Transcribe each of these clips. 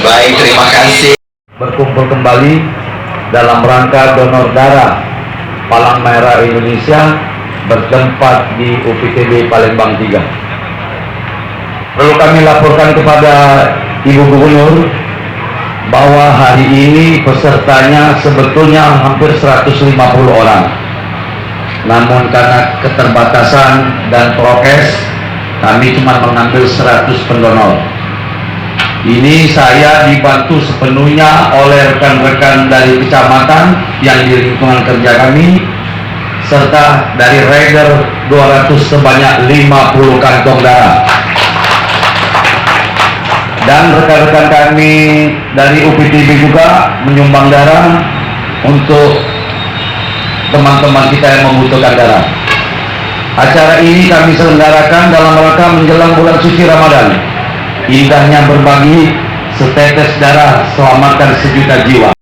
Baik, terima kasih. Berkumpul kembali dalam rangka donor darah Palang Merah Indonesia bertempat di UPTB Palembang 3. Perlu kami laporkan kepada Ibu Gubernur bahwa hari ini pesertanya sebetulnya hampir 150 orang. Namun karena keterbatasan dan prokes, kami cuma mengambil 100 pendonor. Ini saya dibantu sepenuhnya oleh rekan-rekan dari kecamatan yang di lingkungan kerja kami, serta dari rider 200 sebanyak 50 kantong darah. Dan rekan-rekan kami dari UPTB juga menyumbang darah untuk teman-teman kita yang membutuhkan darah. Acara ini kami selenggarakan dalam rangka menjelang bulan suci Ramadan. Indahnya berbagi, setetes darah selamatkan sejuta jiwa.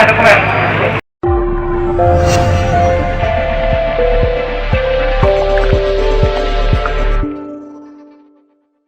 Dokumen.